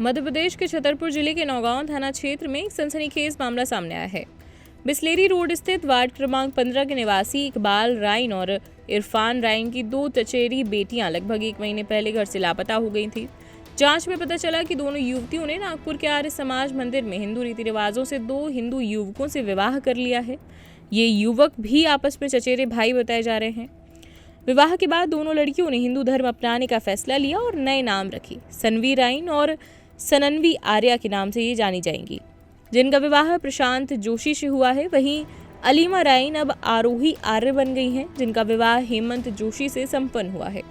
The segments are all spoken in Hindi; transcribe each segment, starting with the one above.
मध्य प्रदेश के छतरपुर जिले के नौगांव थाना क्षेत्र में एक सनसनीखेज मामला सामने आया है। बिस्लेरी रोड स्थित वार्ड क्रमांक 15 के निवासी इकबाल राइन और इरफान राइन की दो चचेरी बेटियां लगभग 1 महीने पहले घर से लापता हो गई थी। जांच में पता चला कि दोनों युवतियों ने नागपुर के आर्य समाज मंदिर में हिंदू रीति रिवाजों से 2 हिंदू युवकों से विवाह कर लिया है। ये युवक भी आपस में चचेरे भाई बताए जा रहे हैं। विवाह के बाद दोनों लड़कियों ने हिंदू धर्म अपनाने का फैसला लिया और नए नाम रखे। सनवी राइन और सननवी आर्या के नाम से ये जानी जाएंगी, जिनका विवाह प्रशांत जोशी से हुआ है। वहीं अलीमा राइन अब आरोही आर्य बन गई हैं, जिनका विवाह हेमंत जोशी से संपन्न हुआ है।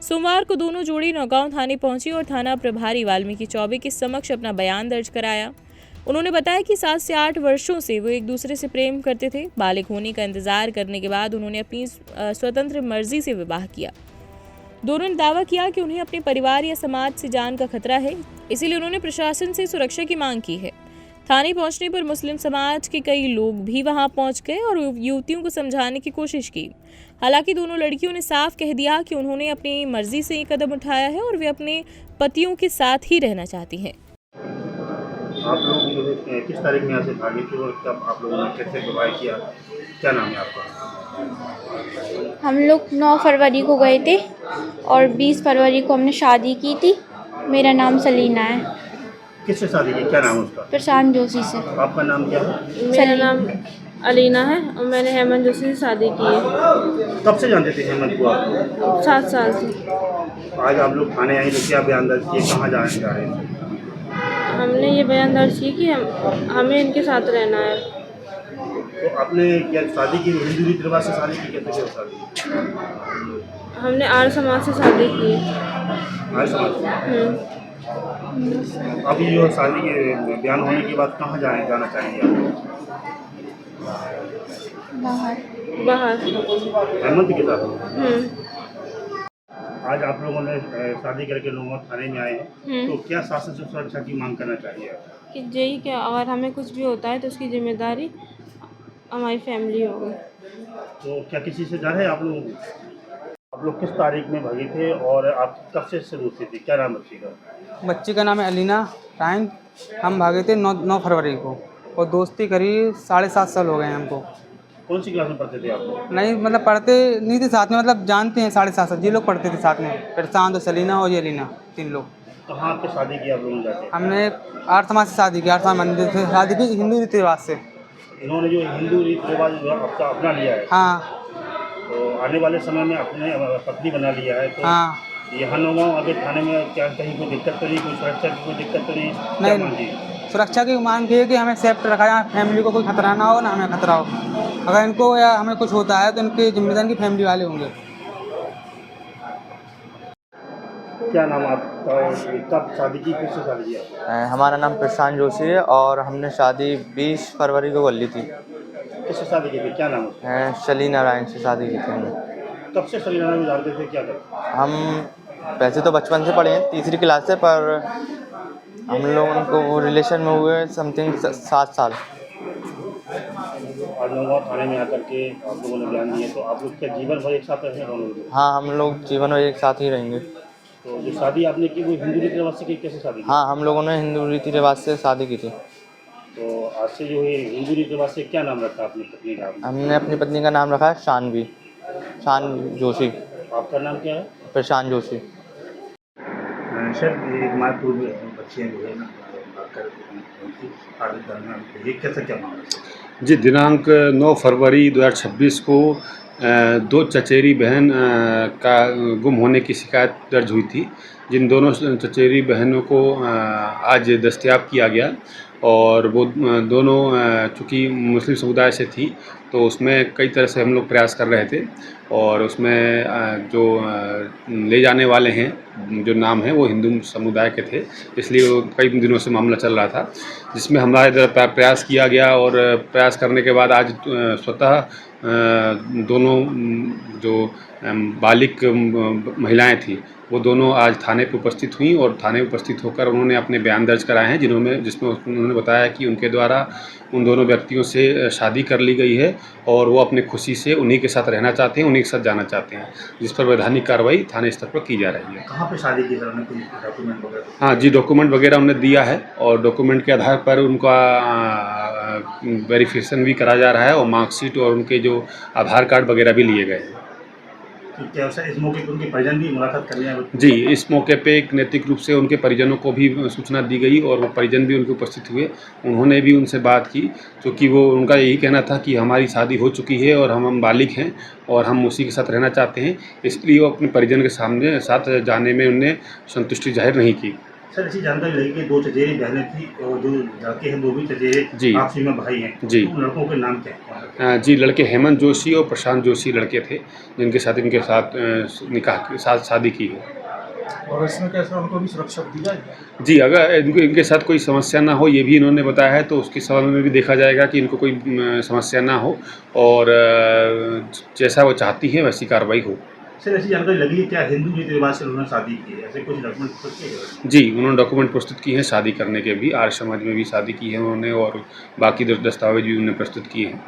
सोमवार को दोनों जोड़ी नौगांव थाने पहुंची और थाना प्रभारी वाल्मीकि चौबे के समक्ष अपना बयान दर्ज कराया। उन्होंने बताया कि 7 से 8 वर्षों से वो एक दूसरे से प्रेम करते थे। बालिग होने का इंतजार करने के बाद उन्होंने अपनी स्वतंत्र मर्जी से विवाह किया। दोनों ने दावा किया कि उन्हें अपने परिवार या समाज से जान का खतरा है, इसीलिए उन्होंने प्रशासन से सुरक्षा की मांग की है। थाने पहुंचने पर मुस्लिम समाज के कई लोग भी वहां पहुंच गए और युवतियों को समझाने की कोशिश की। हालांकि दोनों लड़कियों ने साफ कह दिया कि उन्होंने अपनी मर्जी से ये कदम उठाया है और वे अपने पतियों के साथ ही रहना चाहती हैं। आप लोग किस तारीख में यहाँ से भागे थे और कब आप लोगों ने कैसे विवाह किया? क्या नाम है आपका? हम लोग 9 फरवरी को गए थे और 20 फरवरी को हमने शादी की थी। मेरा नाम सलीना है। किससे शादी की? क्या नाम है उसका? प्रशांत जोशी से। आपका नाम क्या है? मेरा नाम अलीना है और मैंने हेमंत जोशी से शादी की है। कब से जानते थे हेमंत को आप? 7 साल से। आज आप लोग थाने आए तो क्या बयान दर्ज किए, कहाँ जाने जा रहे थे? हमने ये बयान दर्ज की कि हमें इनके साथ रहना है। तो आपने क्या शादी की? हिंदू रीति रिवाज से शादी की? कैसे की शादी? हमने आर्य समाज से शादी की है। आज समझ अभी जो शादी के बयान होने के बाद कहाँ जाना चाहेंगे आप? बाहर। हेमंत के साथ? आज आप लोगों ने शादी करके लोगों थाने में आए हैं, तो क्या शासन से सुरक्षा की मांग करना चाहिए आप? कि यही क्या, अगर हमें कुछ भी होता है तो उसकी जिम्मेदारी हमारी फैमिली होगी। तो क्या किसी से जा रहे हैं आप लोग? आप लोग किस तारीख में भागे थे और आप कब से दोस्ती थी? क्या नाम बच्ची का? बच्ची का नाम है अलीना राइन। हम भागे थे 9 फरवरी को और दोस्ती करीब 7.5 साल हो गए हैं हमको। कौन सी क्लास में पढ़ते थे आप लोग? नहीं मतलब पढ़ते नहीं थे साथ में, मतलब जानते हैं 7.5 साल। ये लोग पढ़ते थे साथ में, प्रशांत और सलीना और ये अलीना, 3 लोग। कहाँ पे शादी की आप लोगों ने जाके? हमने आर्य समाज से शादी की, आर्य समाज मंदिर से शादी की, हिंदू रीति रिवाज से। इन्होंने जो हिंदू रीति रिवाज आपका अपना लिया है, हाँ तो आने वाले समय में अपने पत्नी बना लिया है, तो हाँ। यहाँ नौगांव आगे थाने में क्या कहीं कोई दिक्कत तो नहीं, कोई सुरक्षा की कोई दिक्कत तो नहीं? क्या मांगी? सुरक्षा की मांग है कि हमें सेफ्ट रखा जाए, फैमिली को कोई खतरा ना हो, ना हमें खतरा हो। अगर इनको या हमें कुछ होता है तो इनकी जिम्मेदारी की फैमिली वाले होंगे। क्या नाम आपका? कब शादी की, किससे शादी किया? हमारा नाम प्रशांत जोशी है और हमने शादी 20 फरवरी को कर ली थी। किससे शादी की थी? क्या नाम है? सलीना राइन से शादी की थी हमने। कब से सलीना में जानते थे? क्या करते? हम वैसे तो बचपन से पढ़े हैं, 3री क्लास से, पर हम लोग उनको रिलेशन में हुए समथिंग 7 साल। आज नौगांव थाने में आकर के आप लोगों ने बयान दिए, तो आप लोग क्या जीवन भर एक साथ रहने वाले? हाँ, हम लोग जीवन में एक साथ ही रहेंगे। तो जो शादी आपने की वो हिंदू रीति रिवाज से की? कैसे शादी की? हाँ, हम लोगों ने हिंदू रीति रिवाज से शादी की थी। तो आज से जो है हिंदू रीति रिवाज से क्या नाम रखा अपनी पत्नी का? हमने अपनी पत्नी का नाम रखा है शान जोशी। आपका नाम क्या है? प्रशांत जोशी। सर, एक मातृ बच्चियाँ जो है ना ये कैसे क्या मामला? जी, दिनांक 9 फरवरी 2026 को 2 चचेरी बहन का गुम होने की शिकायत दर्ज हुई थी। जिन दोनों चचेरी बहनों को आज दस्तयाब किया गया और वो दोनों चूँकि मुस्लिम समुदाय से थी, तो उसमें कई तरह से हम लोग प्रयास कर रहे थे और उसमें जो ले जाने वाले हैं जो नाम है वो हिंदू समुदाय के थे, इसलिए वो कई दिनों से मामला चल रहा था, जिसमें हमारे द्वारा प्रयास किया गया और प्रयास करने के बाद आज स्वतः दोनों जो बालिग महिलाएं थी वो दोनों आज थाने पे उपस्थित हुई और थाने पे उपस्थित होकर उन्होंने अपने बयान दर्ज कराए हैं, जिसमें उन्होंने बताया कि उनके द्वारा उन दोनों व्यक्तियों से शादी कर ली गई है और वो अपने खुशी से उन्हीं के साथ रहना चाहते हैं, उन्हीं के साथ जाना चाहते हैं, जिस पर वैधानिक कार्रवाई थाने स्तर पर की जा रही है। कहाँ पे शादी की सर, उन्हें कोई डॉक्यूमेंट वगैरह? हाँ जी, डॉक्यूमेंट वगैरह उन्हें दिया है और डॉक्यूमेंट के आधार पर उनका वेरिफिकेशन भी करा जा रहा है और मार्कशीट और उनके जो आधार कार्ड वगैरह भी लिए गए हैं। तो क्या सर इस मौके पर उनके परिजन भी मुलाकात करने आए? जी, इस मौके पे एक नैतिक रूप से उनके परिजनों को भी सूचना दी गई और वो परिजन भी उनके उपस्थित हुए। उन्होंने भी उनसे बात की, क्योंकि वो उनका यही कहना था कि हमारी शादी हो चुकी है और हम बालिग हैं और हम उसी के साथ रहना चाहते हैं, इसलिए वो अपने परिजन के साथ जाने में उन्हें संतुष्टि जाहिर नहीं की। सर ऐसी जानकारी लगी कि 2 चचेरी बहनें थी और जो लड़के हैं वो भी जी। चचेरे आपसी में भाई हैं। जी। तो उन लड़कों के नाम क्या है? जी, लड़के हेमंत जोशी और प्रशांत जोशी लड़के थे, जिनके साथ इनके साथ निकाह के साथ शादी की है। और इसमें कैसे उनको भी सुरक्षा दी जाएगी? जी, अगर इनके साथ कोई समस्या ना हो, ये भी इन्होंने बताया है, तो उसके संबंध में भी देखा जाएगा कि इनको कोई समस्या ना हो और जैसा वो चाहती हैं वैसी कार्रवाई हो। सर ऐसी जानकारी लगी है क्या हिंदू रीति रिवाज से उन्होंने शादी की है, ऐसे कुछ डॉक्यूमेंट प्रस्तुत किए गए? जी, उन्होंने डॉक्यूमेंट प्रस्तुत किए हैं शादी करने के भी, आर्य समाज में भी शादी की है उन्होंने और बाकी दस्तावेज भी उन्होंने प्रस्तुत किए हैं।